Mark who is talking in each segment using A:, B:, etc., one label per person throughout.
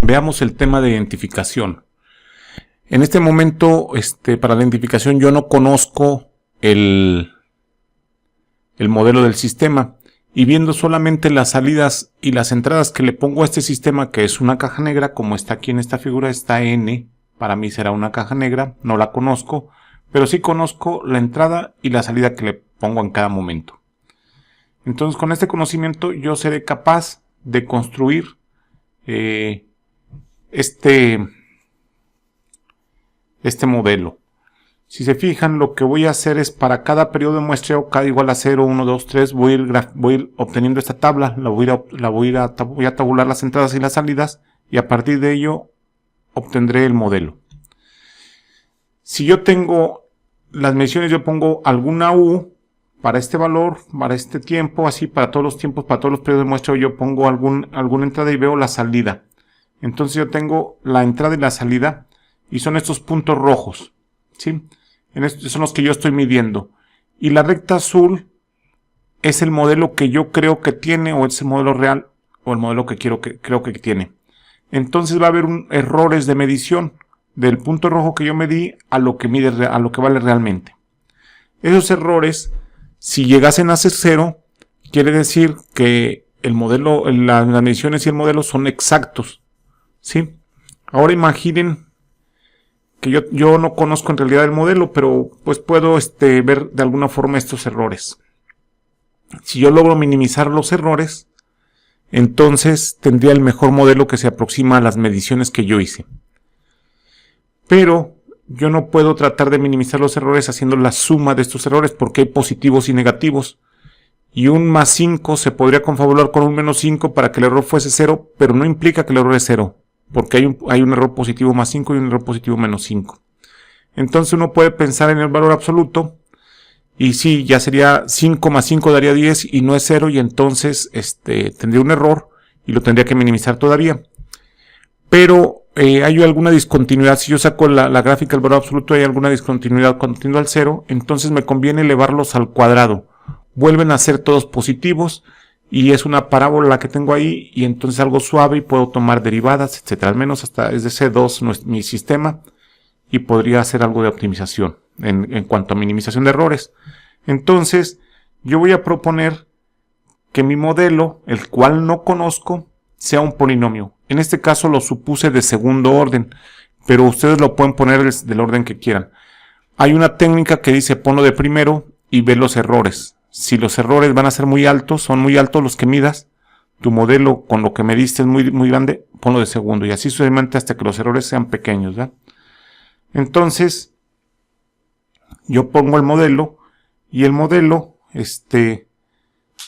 A: Veamos el tema de identificación. En este momento, para la identificación yo no conozco el modelo del sistema, y viendo solamente las salidas y las entradas que le pongo a este sistema, que es una caja negra, como está aquí en esta figura, está N, para mí será una caja negra, no la conozco, pero sí conozco la entrada y la salida que le pongo en cada momento. Entonces, con este conocimiento yo seré capaz de construir este modelo. Si se fijan, lo que voy a hacer es para cada periodo de muestreo, cada igual a 0, 1, 2, 3, voy a ir obteniendo esta tabla, voy a tabular las entradas y las salidas, y a partir de ello obtendré el modelo. Si yo tengo las mediciones, yo pongo alguna U para este valor, para este tiempo, así para todos los tiempos, para todos los periodos de muestreo, yo pongo alguna entrada y veo la salida. Entonces yo tengo la entrada y la salida, y son estos puntos rojos, ¿sí? Son los que yo estoy midiendo. Y la recta azul es el modelo que yo creo que tiene, o es el modelo real, o el modelo que creo que tiene. Entonces va a haber errores de medición del punto rojo que yo medí a lo que vale realmente. Esos errores, si llegasen a ser 0, quiere decir que el modelo, las mediciones y el modelo son exactos, ¿sí? Ahora imaginen que yo no conozco en realidad el modelo, pero pues puedo ver de alguna forma estos errores. Si yo logro minimizar los errores, entonces tendría el mejor modelo que se aproxima a las mediciones que yo hice. Pero yo no puedo tratar de minimizar los errores haciendo la suma de estos errores, porque hay positivos y negativos. Y un más 5 se podría confabular con un menos 5 para que el error fuese 0, pero no implica que el error es 0. Porque hay un error positivo más 5 y un error positivo menos 5. Entonces uno puede pensar en el valor absoluto. Y sí, ya sería 5 más 5 daría 10 y no es 0. Y entonces tendría un error y lo tendría que minimizar todavía. Pero hay alguna discontinuidad. Si yo saco la gráfica del valor absoluto, hay alguna discontinuidad cuando tiendo al 0. Entonces me conviene elevarlos al cuadrado. Vuelven a ser todos positivos. Y es una parábola la que tengo ahí, y entonces algo suave y puedo tomar derivadas, etcétera. Al menos hasta es de C2 mi sistema, y podría hacer algo de optimización en cuanto a minimización de errores. Entonces, yo voy a proponer que mi modelo, el cual no conozco, sea un polinomio. En este caso lo supuse de segundo orden, pero ustedes lo pueden poner del orden que quieran. Hay una técnica que dice ponlo de primero y ve los errores. Si los errores van a ser muy altos, son muy altos los que midas, tu modelo con lo que mediste es muy grande, ponlo de segundo, y así sucesivamente hasta que los errores sean pequeños, ¿verdad? Entonces, yo pongo el modelo, y el modelo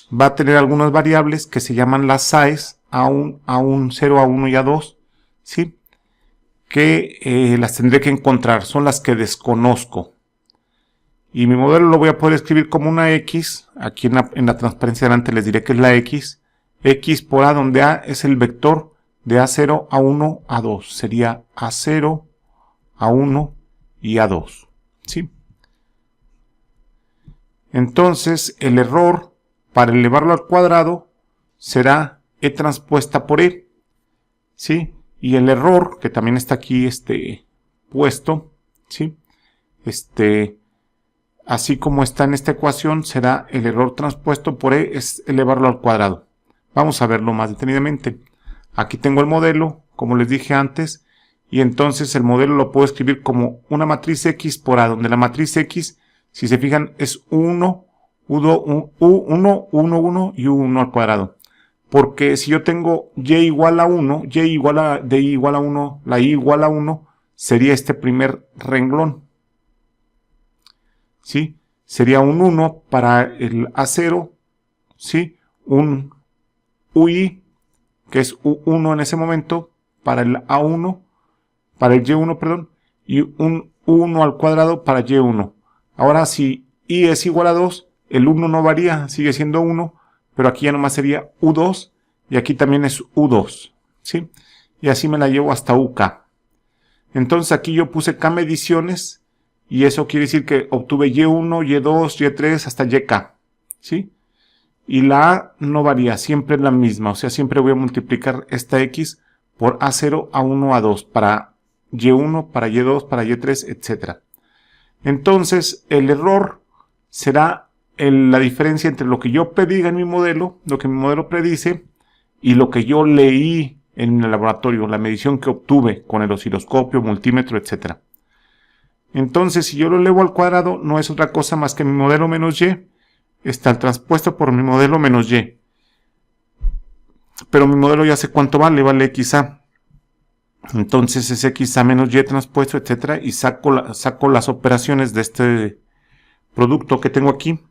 A: va a tener algunas variables que se llaman las size, A1, 0, A1 y A2, ¿sí? Que las tendré que encontrar, son las que desconozco. Y mi modelo lo voy a poder escribir como una X. Aquí en la transparencia delante les diré que es la X. X por A, donde A es el vector de A0, A1, A2. Sería A0, A1 y A2. ¿Sí? Entonces, el error, para elevarlo al cuadrado, será E transpuesta por E. ¿Sí? Y el error, que también está aquí puesto, ¿sí? Así como está en esta ecuación, será el error transpuesto por E, es elevarlo al cuadrado. Vamos a verlo más detenidamente. Aquí tengo el modelo, como les dije antes, y entonces el modelo lo puedo escribir como una matriz X por A, donde la matriz X, si se fijan, es 1, U1, 1, 1 y U1 al cuadrado. Porque si yo tengo Y igual a 1, Y igual a D igual a 1, la Y igual a 1, sería este primer renglón. ¿Sí? Sería un 1 para el A0, ¿sí? Un UI, que es U1 en ese momento, para el A1, para el Y1, perdón, y un U1 al cuadrado para Y1. Ahora, si I es igual a 2, el 1 no varía, sigue siendo 1, pero aquí ya nomás sería U2, y aquí también es U2, ¿sí? Y así me la llevo hasta UK. Entonces aquí yo puse K mediciones, y eso quiere decir que obtuve Y1, Y2, Y3 hasta YK, ¿sí? Y la A no varía, siempre es la misma, o sea, siempre voy a multiplicar esta X por A0, A1, A2, para Y1, para Y2, para Y3, etc. Entonces, el error será la diferencia entre lo que yo prediga en mi modelo, lo que mi modelo predice, y lo que yo leí en el laboratorio, la medición que obtuve con el osciloscopio, multímetro, etc. Entonces, si yo lo elevo al cuadrado, no es otra cosa más que mi modelo menos y está transpuesto por mi modelo menos y. Pero mi modelo ya sé cuánto vale, vale XA. Entonces es XA menos Y transpuesto, etc. Y saco las operaciones de este producto que tengo aquí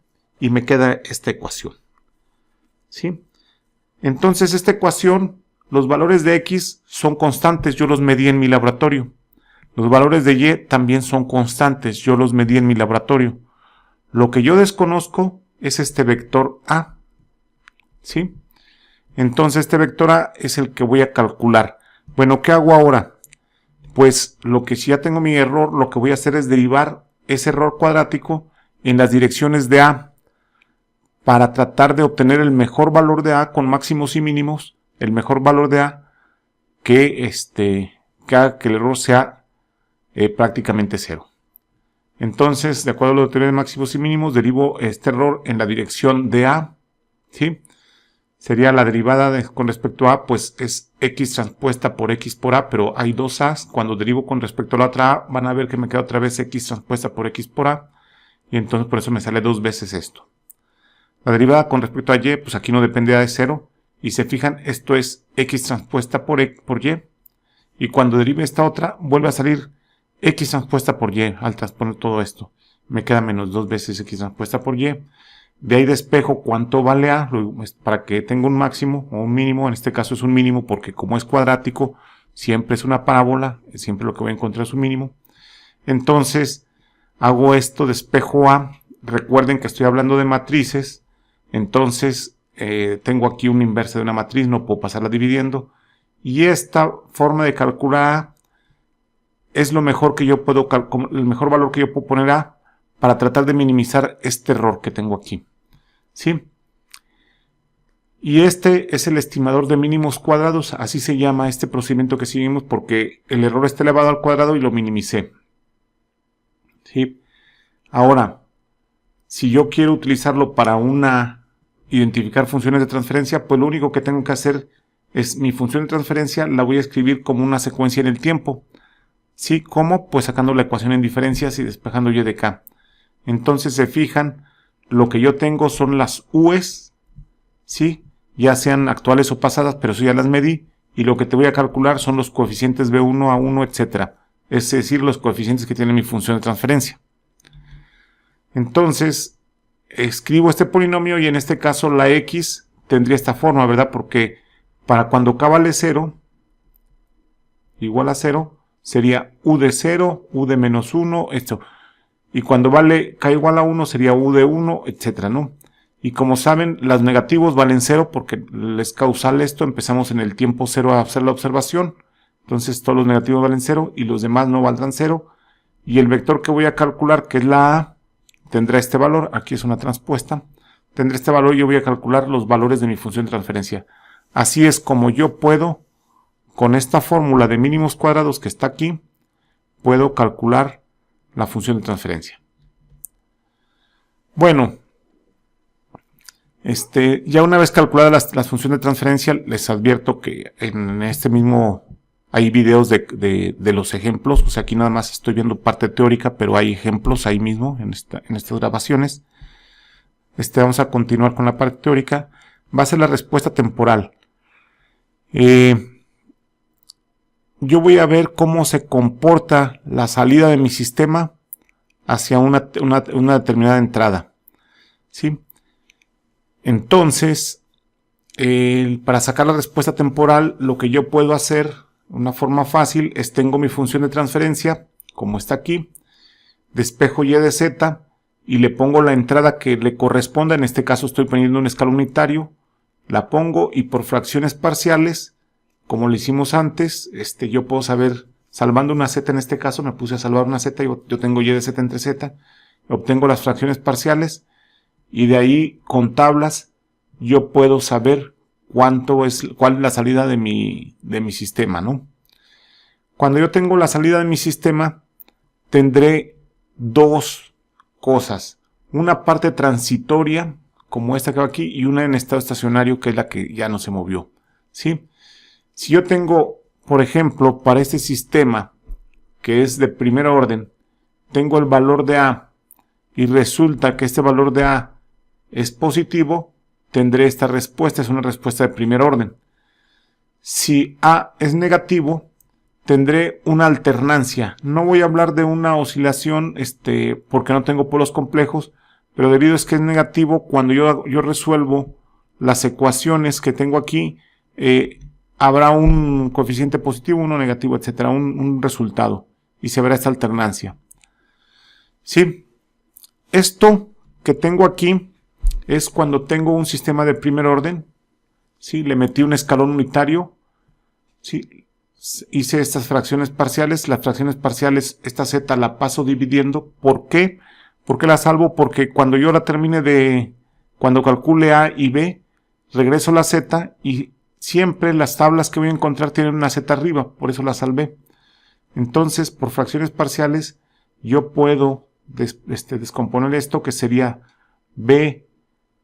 A: y me queda esta ecuación. ¿Sí? Entonces esta ecuación, los valores de X son constantes, yo los medí en mi laboratorio. Los valores de Y también son constantes, yo los medí en mi laboratorio. Lo que yo desconozco es este vector A. ¿Sí? Entonces este vector A es el que voy a calcular. Bueno, ¿qué hago ahora? Pues si ya tengo mi error, lo que voy a hacer es derivar ese error cuadrático en las direcciones de A para tratar de obtener el mejor valor de A con máximos y mínimos, el mejor valor de A que haga que el error sea prácticamente cero. Entonces, de acuerdo a la teoría de máximos y mínimos, derivo este error en la dirección de A, ¿sí? Sería la derivada con respecto a A, pues es X transpuesta por X por A, pero hay dos A's. Cuando derivo con respecto a la otra A, van a ver que me queda otra vez X transpuesta por X por A, y entonces por eso me sale dos veces esto. La derivada con respecto a Y, pues aquí no depende de 0, y se fijan, esto es X transpuesta por Y, y cuando derive esta otra, vuelve a salir X transpuesta por Y, al transponer todo esto. Me queda menos dos veces X transpuesta por Y. De ahí despejo cuánto vale A, para que tenga un máximo o un mínimo. En este caso es un mínimo porque como es cuadrático, siempre es una parábola, siempre lo que voy a encontrar es un mínimo. Entonces, hago esto, despejo A. Recuerden que estoy hablando de matrices, entonces tengo aquí una inversa de una matriz, no puedo pasarla dividiendo. Y esta forma de calcular A es lo mejor que yo puedo el mejor valor que yo puedo poner A para tratar de minimizar este error que tengo aquí. ¿Sí? Y este es el estimador de mínimos cuadrados, así se llama este procedimiento que seguimos porque el error está elevado al cuadrado y lo minimicé. ¿Sí? Ahora, si yo quiero utilizarlo para identificar funciones de transferencia, pues lo único que tengo que hacer es mi función de transferencia la voy a escribir como una secuencia en el tiempo. ¿Sí? ¿Cómo? Pues sacando la ecuación en diferencias y despejando y de k. Entonces se fijan, lo que yo tengo son las u's, ¿sí? Ya sean actuales o pasadas, pero eso ya las medí. Y lo que te voy a calcular son los coeficientes B1, A1, etc. Es decir, los coeficientes que tiene mi función de transferencia. Entonces, escribo este polinomio y en este caso la x tendría esta forma, ¿verdad? Porque para cuando k vale 0, igual a 0, sería u de 0, u de menos 1, esto. Y cuando vale k igual a 1 sería u de 1, etcétera, ¿no? Y como saben, los negativos valen 0 porque es causal esto. Empezamos en el tiempo 0 a hacer la observación. Entonces todos los negativos valen 0 y los demás no valdrán 0. Y el vector que voy a calcular, que es la A, tendrá este valor. Aquí es una transpuesta. Tendrá este valor y yo voy a calcular los valores de mi función de transferencia. Así es como yo puedo, con esta fórmula de mínimos cuadrados que está aquí, puedo calcular la función de transferencia. Bueno, ya una vez calculadas las funciones de transferencia, les advierto que en este mismo hay videos de los ejemplos. O sea, aquí nada más estoy viendo parte teórica, pero hay ejemplos ahí mismo en estas grabaciones. Vamos a continuar con la parte teórica. Va a ser la respuesta temporal. Yo voy a ver cómo se comporta la salida de mi sistema hacia una determinada entrada. ¿Sí? Entonces, para sacar la respuesta temporal, lo que yo puedo hacer, una forma fácil, es tengo mi función de transferencia, como está aquí, despejo y de z, y le pongo la entrada que le corresponda. En este caso estoy poniendo un escalón unitario, la pongo y por fracciones parciales, como lo hicimos antes, yo puedo saber, salvando una z en este caso, me puse a salvar una z, yo tengo y de z entre z, obtengo las fracciones parciales, y de ahí con tablas yo puedo saber cuál es la salida de mi sistema, ¿no? Cuando yo tengo la salida de mi sistema, tendré dos cosas. Una parte transitoria, como esta que va aquí, y una en estado estacionario, que es la que ya no se movió, ¿sí? Si yo tengo, por ejemplo, para este sistema, que es de primer orden, tengo el valor de A, y resulta que este valor de A es positivo, tendré esta respuesta, es una respuesta de primer orden. Si A es negativo, tendré una alternancia. No voy a hablar de una oscilación, porque no tengo polos complejos, pero debido a que es negativo, cuando yo resuelvo las ecuaciones que tengo aquí, habrá un coeficiente positivo, uno negativo, etcétera, un resultado, y se verá esta alternancia. ¿Sí? Esto que tengo aquí es cuando tengo un sistema de primer orden, ¿sí? Le metí un escalón unitario, ¿sí? Hice estas fracciones parciales. Las fracciones parciales, esta z la paso dividiendo. ¿Por qué? ¿Por qué la salvo? Porque cuando yo la termine cuando calcule A y B, regreso la z y siempre las tablas que voy a encontrar tienen una z arriba, por eso la salvé. Entonces, por fracciones parciales, yo puedo descomponer esto, que sería B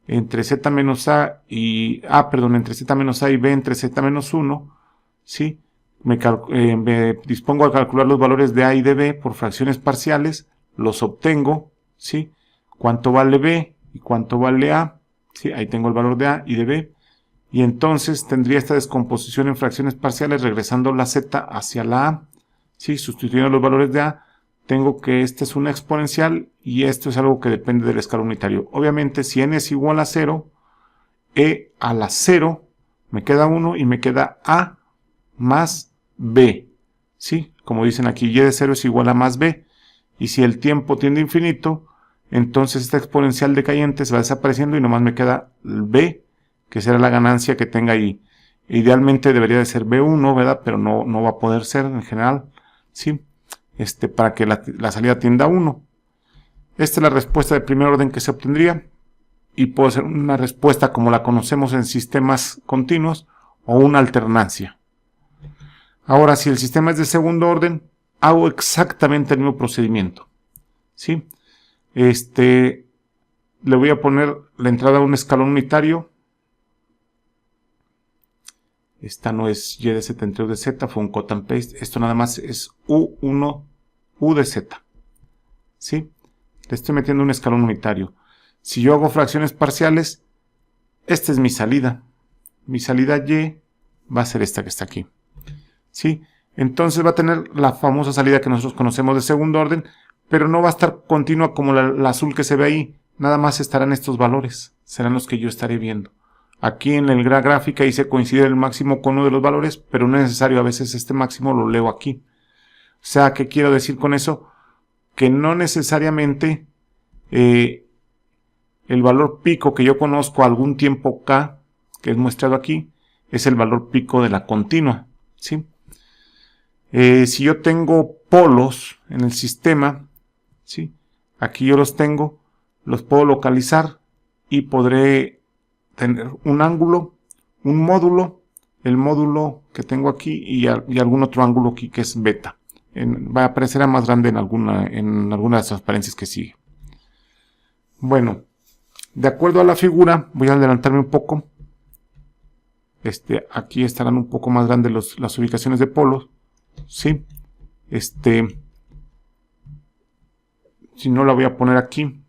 A: entre z menos A y entre z menos A y B entre z menos 1, ¿sí? Me dispongo a calcular los valores de A y de B por fracciones parciales, los obtengo, ¿sí? ¿Cuánto vale B y cuánto vale A? ¿Sí? Ahí tengo el valor de A y de B. Y entonces tendría esta descomposición en fracciones parciales regresando la z hacia la A, ¿sí? Sustituyendo los valores de A, tengo que esta es una exponencial y esto es algo que depende del escalón unitario. Obviamente, si n es igual a 0, e a la 0, me queda 1 y me queda A más B, ¿sí? Como dicen aquí, y de 0 es igual a más B. Y si el tiempo tiende a infinito, entonces esta exponencial decayente se va desapareciendo y nomás me queda B, que será la ganancia que tenga ahí. Idealmente debería de ser B1, ¿verdad? Pero no va a poder ser en general, ¿sí? Para que la salida tienda a 1. Esta es la respuesta de primer orden que se obtendría. Y puede ser una respuesta como la conocemos en sistemas continuos o una alternancia. Ahora, si el sistema es de segundo orden, hago exactamente el mismo procedimiento, ¿sí? Le voy a poner la entrada a un escalón unitario. Esta no es y de z entre u de z, fue un cut and paste. Esto nada más es u1 u de z, ¿sí? Le estoy metiendo un escalón unitario. Si yo hago fracciones parciales, esta es mi salida. Mi salida y va a ser esta que está aquí, ¿sí? Entonces va a tener la famosa salida que nosotros conocemos de segundo orden, pero no va a estar continua como la azul que se ve ahí. Nada más estarán estos valores, serán los que yo estaré viendo. Aquí en la gráfica hice coincidir el máximo con uno de los valores, pero no es necesario, a veces este máximo lo leo aquí. O sea, ¿qué quiero decir con eso? Que no necesariamente el valor pico que yo conozco a algún tiempo k, que es muestrado aquí, es el valor pico de la continua, ¿sí? Si yo tengo polos en el sistema, ¿sí? Aquí yo los tengo, los puedo localizar y podré tener un ángulo, un módulo, el módulo que tengo aquí y algún otro ángulo aquí que es beta. Va a aparecer más grande en alguna de las transparencias que sigue. Bueno, de acuerdo a la figura, voy a adelantarme un poco. Aquí estarán un poco más grandes las ubicaciones de polos, ¿sí? Si no, la voy a poner aquí.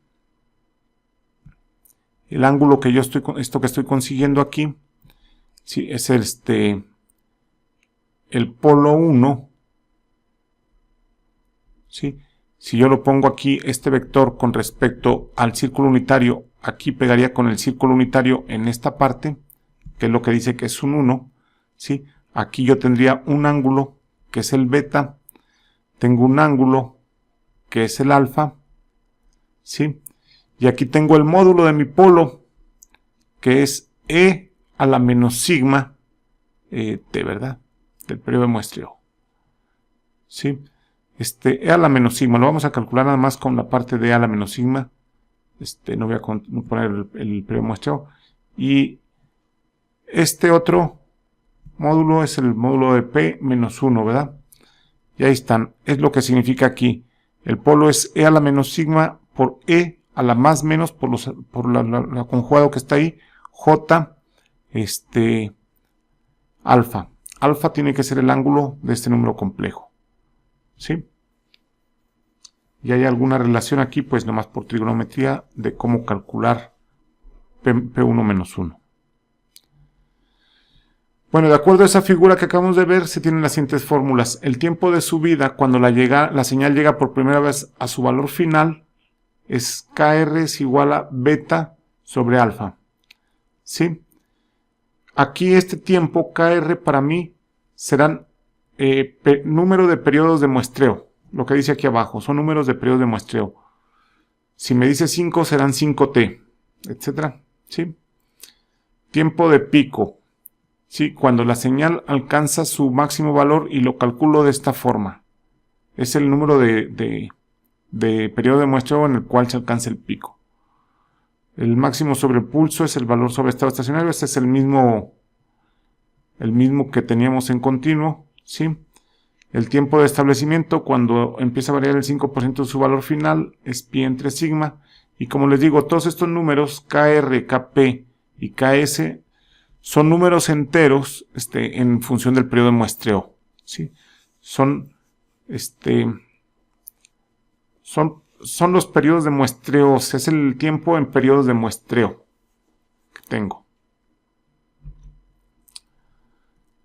A: El ángulo que esto que estoy consiguiendo aquí, ¿sí? Es el polo 1, ¿sí? Si yo lo pongo aquí, este vector con respecto al círculo unitario, aquí pegaría con el círculo unitario en esta parte, que es lo que dice que es un 1, ¿sí? Aquí yo tendría un ángulo, que es el beta, tengo un ángulo, que es el alfa, ¿sí? Y aquí tengo el módulo de mi polo, que es E a la menos sigma T, ¿verdad? Del periodo de muestreo, ¿sí? E a la menos sigma, lo vamos a calcular nada más con la parte de E a la menos sigma. No voy a poner el periodo de muestreo. Y Este otro módulo es el módulo de P menos 1, ¿verdad? Y ahí están. Es lo que significa aquí. El polo es E a la menos sigma por E a la más menos por la conjugado que está ahí. J, alfa. Alfa tiene que ser el ángulo de este número complejo. ¿Sí? Y hay alguna relación aquí, pues nomás por trigonometría, de cómo calcular P1 menos 1. Bueno, de acuerdo a esa figura que acabamos de ver, se tienen las siguientes fórmulas. El tiempo de subida, cuando la señal llega por primera vez a su valor final, es KR es igual a beta sobre alfa. ¿Sí? Aquí este tiempo, KR, para mí, serán número de periodos de muestreo. Lo que dice aquí abajo, son números de periodos de muestreo. Si me dice 5, serán 5T, etc. ¿Sí? Tiempo de pico. ¿Sí? Cuando la señal alcanza su máximo valor y lo calculo de esta forma. Es el número de periodo de muestreo en el cual se alcanza el pico. El máximo sobrepulso es el valor sobre estado estacionario. Este es el mismo que teníamos en continuo. ¿Sí? El tiempo de establecimiento, cuando empieza a variar el 5% de su valor final, es pi entre sigma. Y como les digo, todos estos números, KR, KP y KS, son números enteros en función del periodo de muestreo. ¿Sí? Son los periodos de muestreo, es el tiempo en periodos de muestreo que tengo.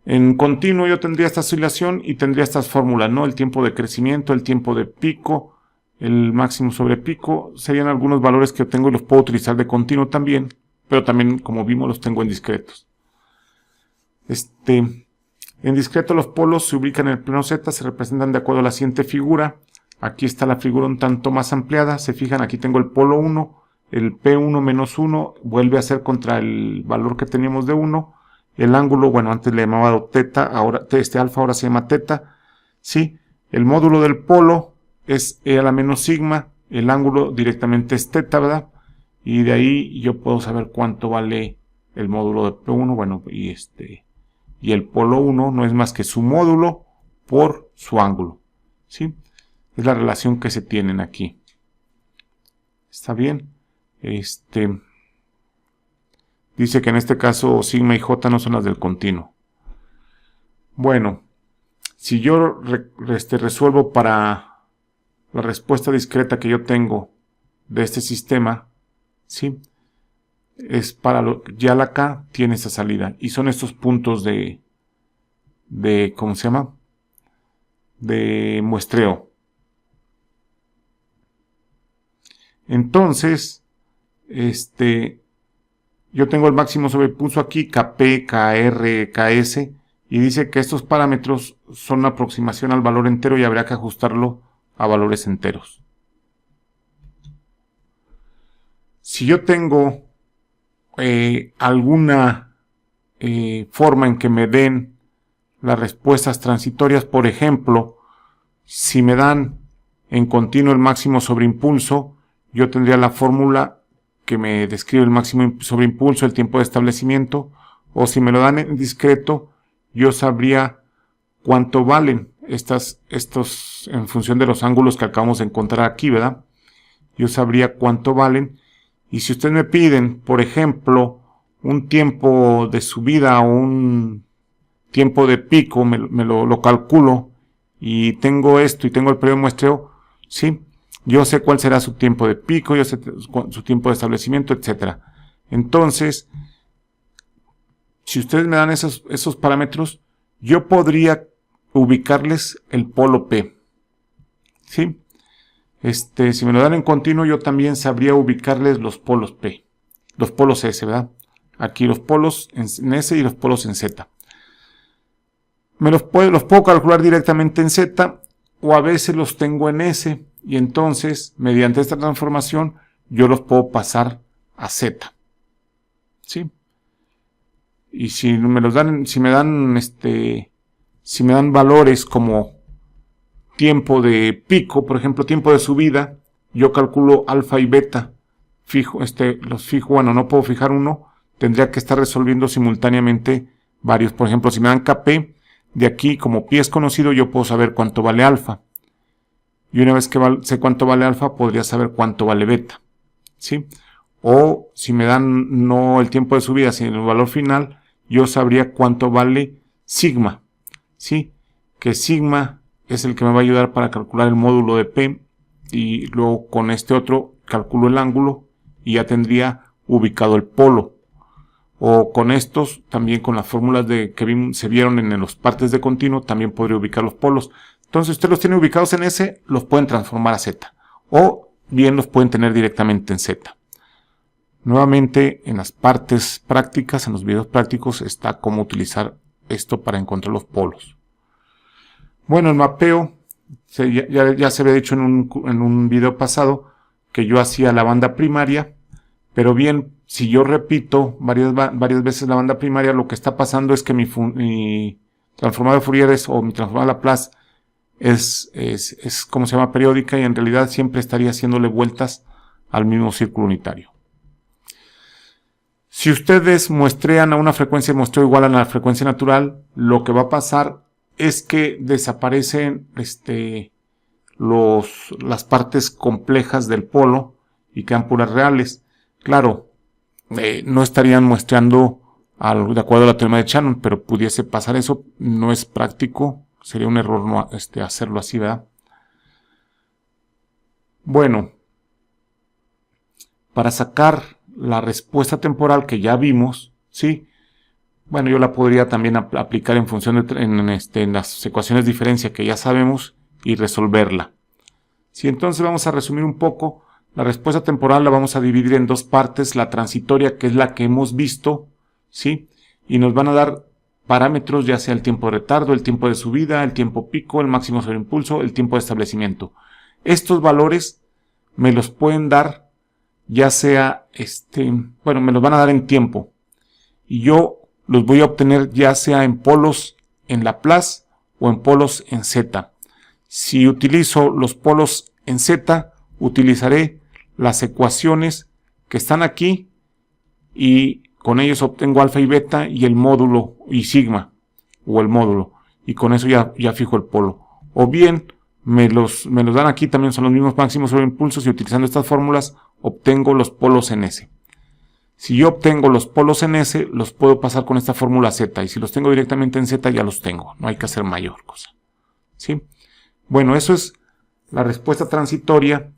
A: En continuo yo tendría esta oscilación y tendría estas fórmulas, ¿no? El tiempo de crecimiento, el tiempo de pico, el máximo sobre pico, serían algunos valores que yo tengo y los puedo utilizar de continuo también, pero también, como vimos, los tengo en discretos. En discreto los polos se ubican en el plano Z, se representan de acuerdo a la siguiente figura. Aquí está la figura un tanto más ampliada, se fijan, aquí tengo el polo 1, el P1 menos 1 vuelve a ser contra el valor que teníamos de 1, el ángulo, bueno, antes le llamaba teta, ahora alfa ahora se llama teta, ¿sí? El módulo del polo es E a la menos sigma, el ángulo directamente es teta, ¿verdad? Y de ahí yo puedo saber cuánto vale el módulo de P1, bueno, y el polo 1 no es más que su módulo por su ángulo, ¿sí? Es la relación que se tienen aquí. ¿Está bien? Dice que en este caso sigma y j no son las del continuo. Bueno, si yo resuelvo para la respuesta discreta que yo tengo de este sistema, ¿sí? Es para ya la K tiene esa salida. Y son estos puntos de ¿cómo se llama? De muestreo. Entonces, yo tengo el máximo sobrepulso aquí, Kp, Kr, Ks, y dice que estos parámetros son una aproximación al valor entero y habría que ajustarlo a valores enteros. Si yo tengo alguna forma en que me den las respuestas transitorias, por ejemplo, si me dan en continuo el máximo sobreimpulso, yo tendría la fórmula que me describe el máximo sobreimpulso, el tiempo de establecimiento, o si me lo dan en discreto, yo sabría cuánto valen estos en función de los ángulos que acabamos de encontrar aquí, ¿verdad? Yo sabría cuánto valen. Y si ustedes me piden, por ejemplo, un tiempo de subida o un tiempo de pico, me lo calculo y tengo esto y tengo el periodo de muestreo, ¿sí? Yo sé cuál será su tiempo de pico, yo sé su tiempo de establecimiento, etc. Entonces, si ustedes me dan esos parámetros, yo podría ubicarles el polo P. ¿Sí? Si me lo dan en continuo, yo también sabría ubicarles los polos P. Los polos S, ¿verdad? Aquí los polos en S y los polos en Z. Los puedo calcular directamente en Z o a veces los tengo en S. Y entonces, mediante esta transformación, yo los puedo pasar a Z. ¿Sí? Y si me dan valores como tiempo de pico, por ejemplo, tiempo de subida, yo calculo alfa y beta. Los fijo, bueno, no puedo fijar uno. tendría que estar resolviendo simultáneamente varios. Por ejemplo, si me dan Kp, de aquí, como pi es conocido, yo puedo saber cuánto vale alfa. Y una vez que sé cuánto vale alfa, podría saber cuánto vale beta, ¿sí? O si me dan no el tiempo de subida, sino el valor final, yo sabría cuánto vale sigma, ¿sí? Que sigma es el que me va a ayudar para calcular el módulo de P, y luego con este otro calculo el ángulo y ya tendría ubicado el polo. O con estos, también con las fórmulas que se vieron en los partes de continuo, también podría ubicar los polos. Entonces, ustedes los tienen ubicados en S, los pueden transformar a Z. O bien los pueden tener directamente en Z. Nuevamente, en las partes prácticas, en los videos prácticos, está cómo utilizar esto para encontrar los polos. Bueno, el mapeo, ya se había dicho en un video pasado, que yo hacía la banda primaria, pero bien, si yo repito varias veces la banda primaria, lo que está pasando es que mi transformada de Fourier o mi transformada de Laplace es como se llama periódica, y en realidad siempre estaría haciéndole vueltas al mismo círculo unitario. Si ustedes muestrean a una frecuencia de muestreo igual a la frecuencia natural, lo que va a pasar es que desaparecen las partes complejas del polo y quedan puras reales. Claro, no estarían muestreando de acuerdo a la teorema de Shannon, pero pudiese pasar eso. No es práctico, sería un error no hacerlo así, ¿verdad? Bueno, para sacar la respuesta temporal que ya vimos, ¿sí? Bueno, yo la podría también aplicar en función en las ecuaciones de diferencia que ya sabemos y resolverla. Sí, entonces vamos a resumir un poco. La respuesta temporal la vamos a dividir en dos partes, la transitoria, que es la que hemos visto, ¿sí? Y nos van a dar parámetros, ya sea el tiempo de retardo, el tiempo de subida, el tiempo pico, el máximo sobre impulso, el tiempo de establecimiento. Estos valores me los pueden dar, ya sea, me los van a dar en tiempo. Y yo los voy a obtener ya sea en polos en Laplace o en polos en Z. Si utilizo los polos en Z, utilizaré las ecuaciones que están aquí y con ellos obtengo alfa y beta y el módulo y sigma o el módulo, y con eso ya fijo el polo. O bien me los dan aquí, también son los mismos máximos sobre impulsos, y utilizando estas fórmulas obtengo los polos en S. Si yo obtengo los polos en S, los puedo pasar con esta fórmula Z, y si los tengo directamente en Z ya los tengo, no hay que hacer mayor cosa, ¿sí? Bueno, eso es la respuesta transitoria,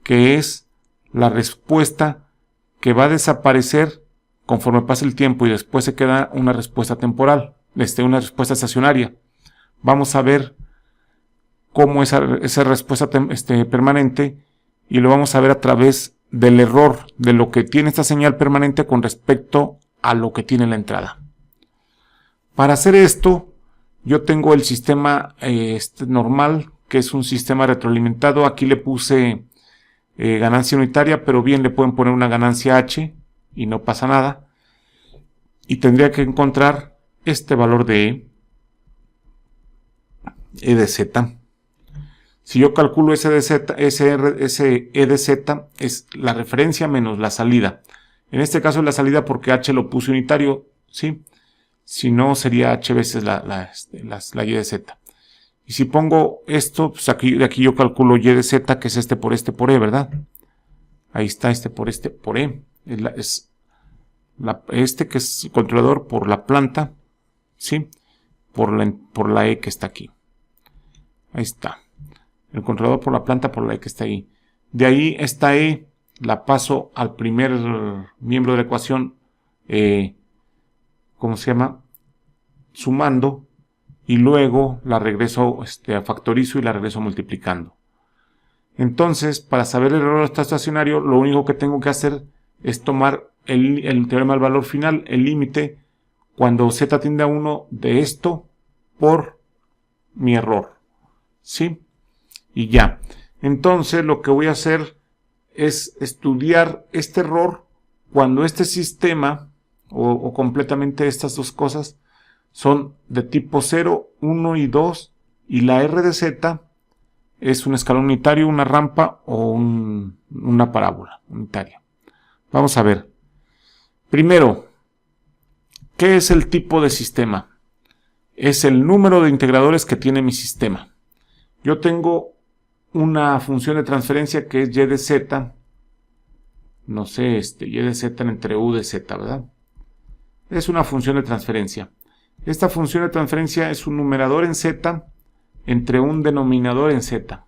A: que es la respuesta que va a desaparecer conforme pase el tiempo y después se queda una respuesta temporal, una respuesta estacionaria. Vamos a ver cómo esa respuesta permanente, y lo vamos a ver a través del error de lo que tiene esta señal permanente con respecto a lo que tiene la entrada. Para hacer esto, yo tengo el sistema normal, que es un sistema retroalimentado. Aquí le puse ganancia unitaria, pero bien le pueden poner una ganancia H y no pasa nada. Y tendría que encontrar este valor de E de Z. Si yo calculo ese E de Z es la referencia menos la salida. En este caso es la salida porque H lo puse unitario, ¿sí? Si no, sería H veces la Y de Z. Y si pongo esto, pues de aquí yo calculo Y de Z, que es por E, ¿verdad? Ahí está, por E. Que es controlador por la planta, ¿sí? Por la E que está aquí. Ahí está. El controlador por la planta por la E que está ahí. De ahí esta E la paso al primer miembro de la ecuación, ¿cómo se llama? Sumando, y luego la regreso, factorizo y la regreso multiplicando. Entonces, para saber el error estacionario, lo único que tengo que hacer es tomar el teorema del valor final, el límite, cuando z tiende a 1 de esto por mi error, ¿sí? Y ya. Entonces, lo que voy a hacer es estudiar este error cuando este sistema, o completamente estas dos cosas, son de tipo 0, 1 y 2, y la R de Z es un escalón unitario, una rampa o una parábola unitaria. Vamos a ver. Primero, ¿Qué es el tipo de sistema? Es el número de integradores que tiene mi sistema. Yo tengo una función de transferencia que es y de z, no sé, y de z entre u de z, ¿verdad? Es una función de transferencia. Esta función de transferencia es un numerador en z entre un denominador en z.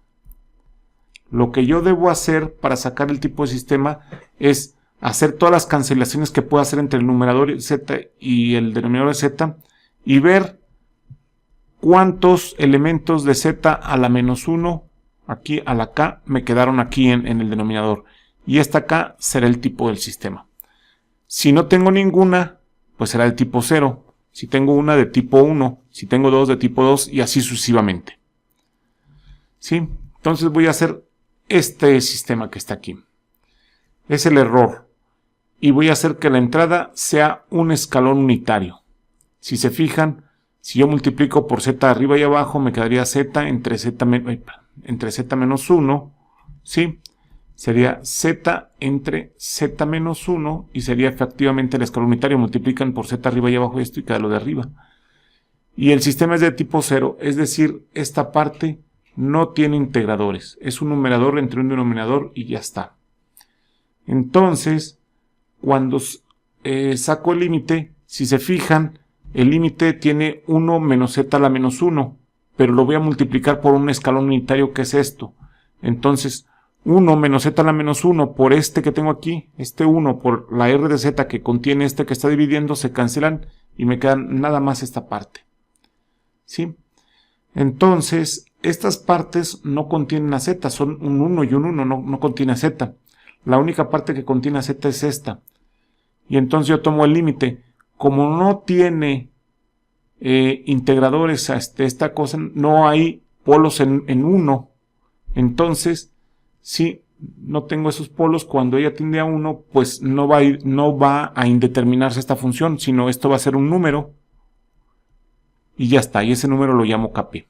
A: Lo que yo debo hacer para sacar el tipo de sistema es hacer todas las cancelaciones que pueda hacer entre el numerador z y el denominador z y ver cuántos elementos de z a la menos 1 aquí a la k me quedaron aquí en el denominador, y esta k será el tipo del sistema. Si no tengo ninguna, pues será de tipo 0. Si tengo una, de tipo 1, si tengo dos, de tipo 2, y así sucesivamente. ¿Sí? Entonces voy a hacer este sistema que está aquí. Es el error. Y voy a hacer que la entrada sea un escalón unitario. Si se fijan, si yo multiplico por z arriba y abajo, me quedaría z entre z menos 1, ¿sí? Sería z entre z menos 1 y sería efectivamente el escalón unitario. Multiplican por z arriba y abajo esto y queda lo de arriba. Y el sistema es de tipo 0, es decir, esta parte no tiene integradores. Es un numerador entre un denominador y ya está. Entonces, cuando saco el límite, si se fijan, el límite tiene 1 menos z a la menos 1, pero lo voy a multiplicar por un escalón unitario que es esto. Entonces, 1 menos z a la menos 1 por este que tengo aquí, este 1 por la r de z que contiene este que está dividiendo, se cancelan y me queda nada más esta parte. ¿Sí? Entonces, estas partes no contienen a z, son un 1 y un 1, no contiene a z. La única parte que contiene a z es esta. Y entonces yo tomo el límite. Como no tiene integradores a esta cosa, no hay polos en 1. Entonces, si no tengo esos polos, cuando ella tiende a 1, pues no va a indeterminarse esta función, sino esto va a ser un número. Y ya está, y ese número lo llamo kp.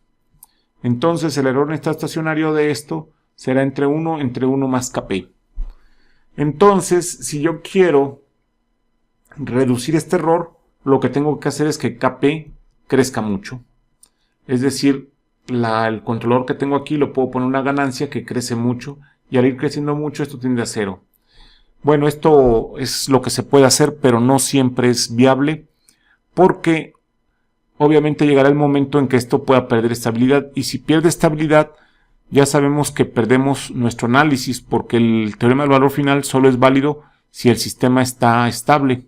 A: Entonces el error en estado estacionario de esto será entre 1 más kp. Entonces, si yo quiero reducir este error, lo que tengo que hacer es que kp crezca mucho. Es decir, el controlador que tengo aquí lo puedo poner una ganancia que crece mucho, y al ir creciendo mucho esto tiende a 0. Bueno, esto es lo que se puede hacer, pero no siempre es viable, porque obviamente llegará el momento en que esto pueda perder estabilidad, y si pierde estabilidad, ya sabemos que perdemos nuestro análisis, porque el teorema del valor final solo es válido si el sistema está estable.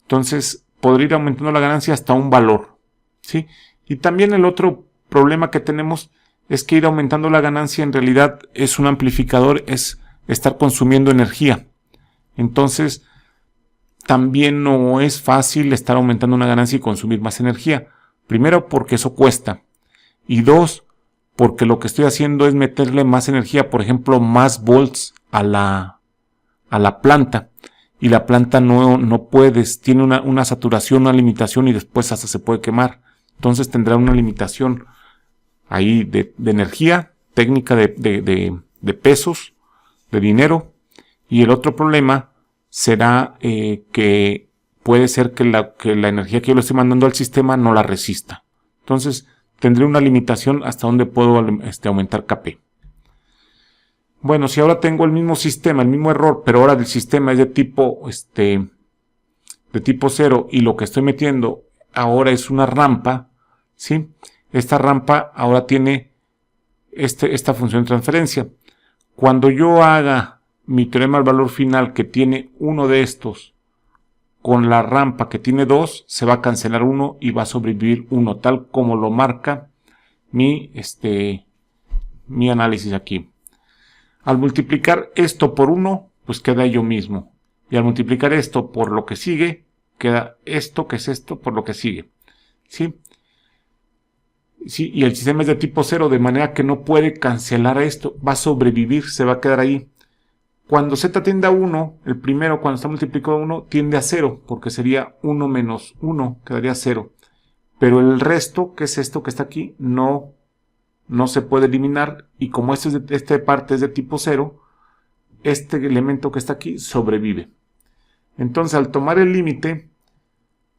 A: Entonces, podría ir aumentando la ganancia hasta un valor, ¿sí? Y también el otro problema que tenemos es que ir aumentando la ganancia en realidad es un amplificador, es estar consumiendo energía. Entonces, también no es fácil estar aumentando una ganancia y consumir más energía. Primero, porque eso cuesta. Y dos, porque lo que estoy haciendo es meterle más energía, por ejemplo, más volts a la planta. Y la planta no puede, tiene una saturación, una limitación, y después hasta se puede quemar. Entonces tendrá una limitación ahí de energía, técnica de pesos, de dinero. Y el otro problema será que puede ser que la energía que yo le estoy mandando al sistema no la resista. Entonces tendré una limitación hasta donde puedo aumentar kp. Bueno, si ahora tengo el mismo sistema, el mismo error, pero ahora el sistema es de tipo 0 y lo que estoy metiendo ahora es una rampa, ¿sí? Esta rampa ahora tiene esta función de transferencia. Cuando yo haga mi teorema del valor final que tiene uno de estos con la rampa que tiene 2, se va a cancelar 1 y va a sobrevivir 1, tal como lo marca mi análisis aquí. Al multiplicar esto por 1, pues queda ello mismo. Y al multiplicar esto por lo que sigue, queda esto, que es esto, por lo que sigue. ¿Sí? Sí, y el sistema es de tipo 0, de manera que no puede cancelar esto. Va a sobrevivir, se va a quedar ahí. Cuando z tiende a 1, el primero, cuando está multiplicado a 1, tiende a 0, porque sería 1 menos 1, quedaría 0. Pero el resto, que es esto que está aquí, no se puede eliminar, y como esta parte es de tipo 0, este elemento que está aquí sobrevive. Entonces, al tomar el límite,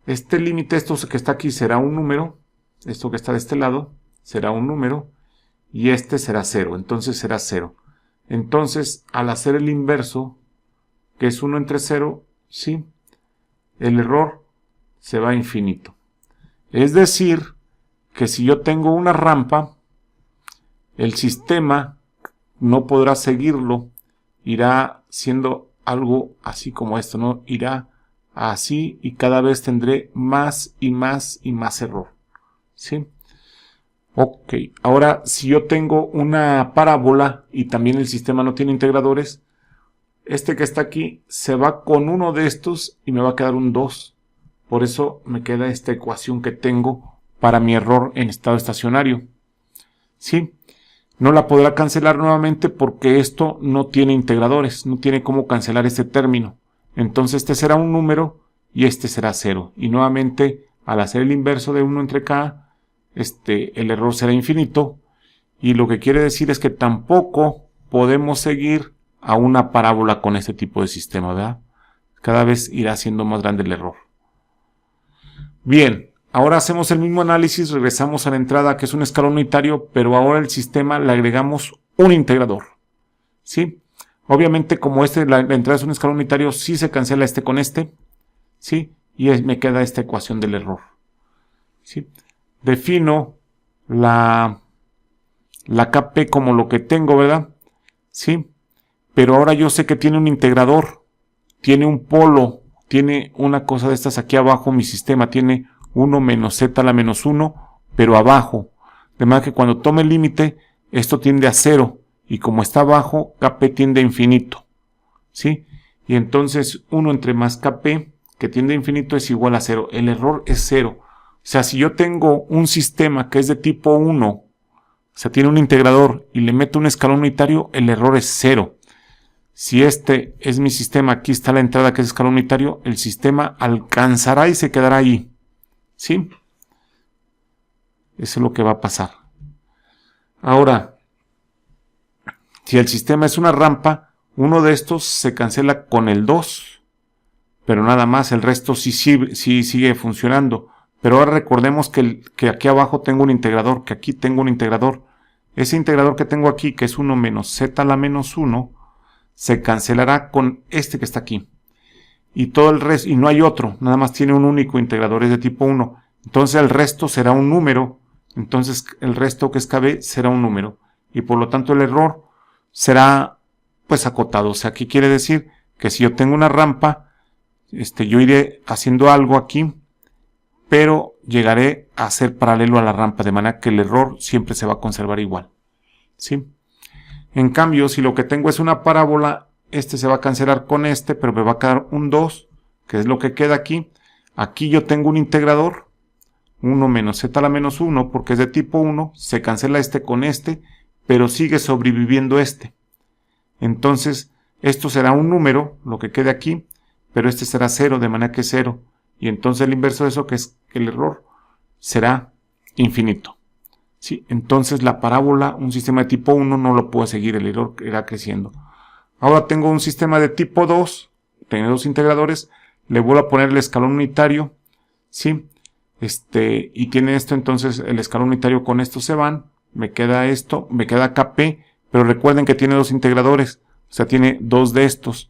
A: Este límite, esto que está aquí será un número, esto que está de este lado será un número, y este será 0, entonces será 0. Entonces, al hacer el inverso, que es 1 entre 0, ¿sí?, el error se va a infinito. Es decir, que si yo tengo una rampa, el sistema no podrá seguirlo, irá siendo algo así como esto, ¿no? Irá así y cada vez tendré más y más y más error, ¿sí? Ok, ahora si yo tengo una parábola y también el sistema no tiene integradores, este que está aquí se va con uno de estos y me va a quedar un 2. Por eso me queda esta ecuación que tengo para mi error en estado estacionario, ¿sí? No la podrá cancelar nuevamente porque esto no tiene integradores, no tiene cómo cancelar este término. Entonces este será un número y este será 0. Y nuevamente, al hacer el inverso de 1 entre k, el error será infinito. Y lo que quiere decir es que tampoco podemos seguir a una parábola con este tipo de sistema, ¿verdad? Cada vez irá siendo más grande el error. Bien, ahora hacemos el mismo análisis, regresamos a la entrada que es un escalón unitario, pero ahora al sistema le agregamos un integrador, ¿sí? Obviamente como la entrada es un escalón unitario, sí se cancela este con este, ¿sí? Y me queda esta ecuación del error, ¿sí? Defino la KP como lo que tengo, ¿verdad? ¿Sí? Pero ahora yo sé que tiene un integrador, tiene un polo, tiene una cosa de estas aquí abajo, mi sistema tiene 1 menos z a la menos 1, pero abajo. De manera que cuando tome el límite, esto tiende a 0, y como está abajo, Kp tiende a infinito, ¿sí? Y entonces 1 entre más Kp, que tiende a infinito, es igual a 0. El error es 0. O sea, si yo tengo un sistema que es de tipo 1, o sea, tiene un integrador, y le meto un escalón unitario, el error es 0. Si este es mi sistema, aquí está la entrada que es escalón unitario, el sistema alcanzará y se quedará ahí, ¿sí? Eso es lo que va a pasar. Ahora, si el sistema es una rampa, uno de estos se cancela con el 2, pero nada más, el resto sí sigue funcionando. Pero ahora recordemos que aquí abajo tengo un integrador, que aquí tengo un integrador. Ese integrador que tengo aquí, que es 1 menos z a la menos 1, se cancelará con este que está aquí. Y todo el resto, y no hay otro, nada más tiene un único integrador, es de tipo 1. Entonces el resto será un número. Entonces el resto que es KB será un número. Y por lo tanto el error será pues acotado. O sea, ¿qué quiere decir? Que si yo tengo una rampa, yo iré haciendo algo aquí, pero llegaré a ser paralelo a la rampa, de manera que el error siempre se va a conservar igual, ¿sí? En cambio, si lo que tengo es una parábola, se va a cancelar con pero me va a quedar un 2, que es lo que queda aquí. Aquí yo tengo un integrador, 1 menos z a la menos 1, porque es de tipo 1, se cancela con pero sigue sobreviviendo Entonces, esto será un número, lo que quede aquí, pero será 0, de manera que 0. Y entonces el inverso de eso, que es el error, será infinito. ¿Sí? Entonces la parábola, un sistema de tipo 1 no lo puede seguir, el error irá creciendo. Ahora tengo un sistema de tipo 2, tiene dos integradores, le vuelvo a poner el escalón unitario, ¿sí? Y tiene esto, entonces el escalón unitario con esto se van, me queda esto, me queda Kp, pero recuerden que tiene dos integradores, o sea, tiene dos de estos.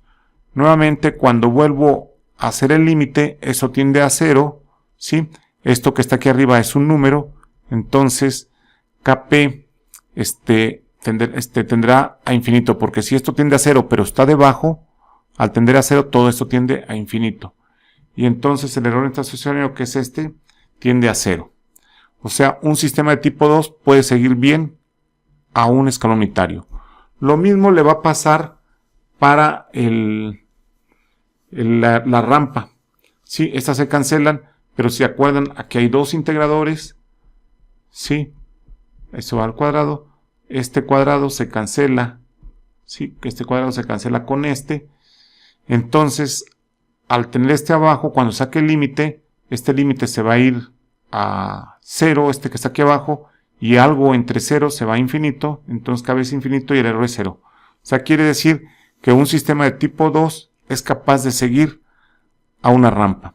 A: Nuevamente, cuando vuelvo a hacer el límite, eso tiende a 0, ¿sí? Esto que está aquí arriba es un número, entonces Kp tendrá a infinito, porque si esto tiende a 0 pero está debajo, al tender a 0 todo esto tiende a infinito. Y entonces el error estacionario, que es tiende a 0. O sea, un sistema de tipo 2 puede seguir bien a un escalón unitario. Lo mismo le va a pasar para la rampa. Sí, estas se cancelan, pero si se acuerdan, aquí hay dos integradores, ¿sí? Eso va al cuadrado. Este cuadrado se cancela. ¿Sí? Este cuadrado se cancela con Entonces, al tener abajo, cuando saque el límite, este límite se va a ir a 0, que está aquí abajo, y algo entre 0 se va a infinito. Entonces KB es infinito y el error es 0. O sea, quiere decir que un sistema de tipo 2 es capaz de seguir a una rampa.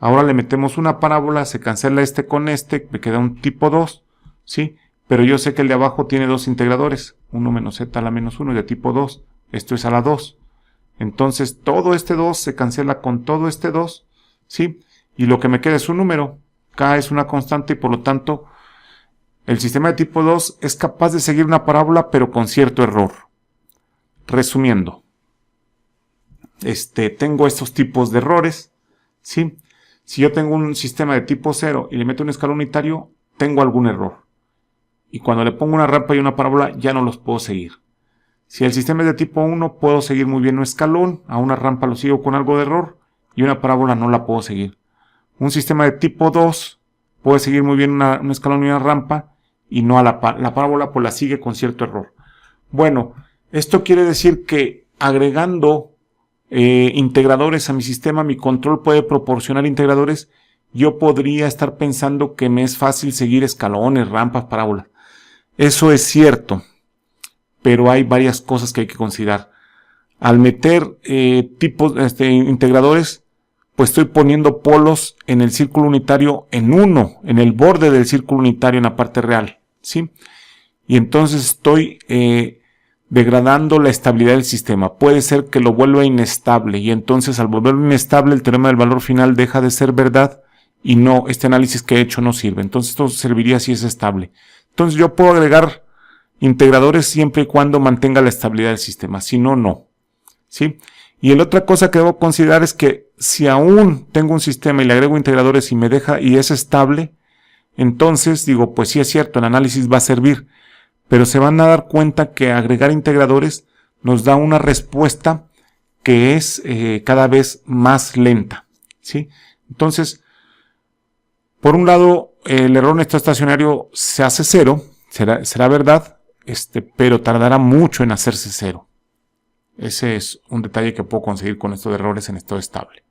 A: Ahora le metemos una parábola, se cancela este con este, me queda un tipo 2, ¿sí? Pero yo sé que el de abajo tiene dos integradores, 1 menos z a la menos 1 de tipo 2. Esto es a la 2. Entonces todo este 2 se cancela con todo este 2, ¿sí? Y lo que me queda es un número. K es una constante y por lo tanto el sistema de tipo 2 es capaz de seguir una parábola pero con cierto error. Resumiendo, tengo estos tipos de errores, ¿sí? Si yo tengo un sistema de tipo 0 y le meto un escalón unitario, tengo algún error. Y cuando le pongo una rampa y una parábola, ya no los puedo seguir. Si el sistema es de tipo 1, puedo seguir muy bien un escalón, a una rampa lo sigo con algo de error, y una parábola no la puedo seguir. Un sistema de tipo 2, puede seguir muy bien un escalón y una rampa, y no a la parábola, pues la sigue con cierto error. Bueno, esto quiere decir que agregando integradores a mi sistema, mi control puede proporcionar integradores. Yo podría estar pensando que me es fácil seguir escalones, rampas, parábolas. Eso es cierto, pero hay varias cosas que hay que considerar. Al meter integradores, pues estoy poniendo polos en el círculo unitario en 1, en el borde del círculo unitario en la parte real, ¿sí? Y entonces estoy degradando la estabilidad del sistema. Puede ser que lo vuelva inestable y entonces al volverlo inestable el teorema del valor final deja de ser verdad y no, este análisis que he hecho no sirve. Entonces esto serviría si es estable. Entonces yo puedo agregar integradores siempre y cuando mantenga la estabilidad del sistema, si no, no, ¿sí? Y la otra cosa que debo considerar es que si aún tengo un sistema y le agrego integradores y me deja y es estable, entonces digo, pues sí es cierto, el análisis va a servir. Pero se van a dar cuenta que agregar integradores nos da una respuesta que es cada vez más lenta, ¿sí? Entonces, por un lado, el error en estado estacionario se hace 0, será verdad, pero tardará mucho en hacerse 0. Ese es un detalle que puedo conseguir con estos errores en estado estable.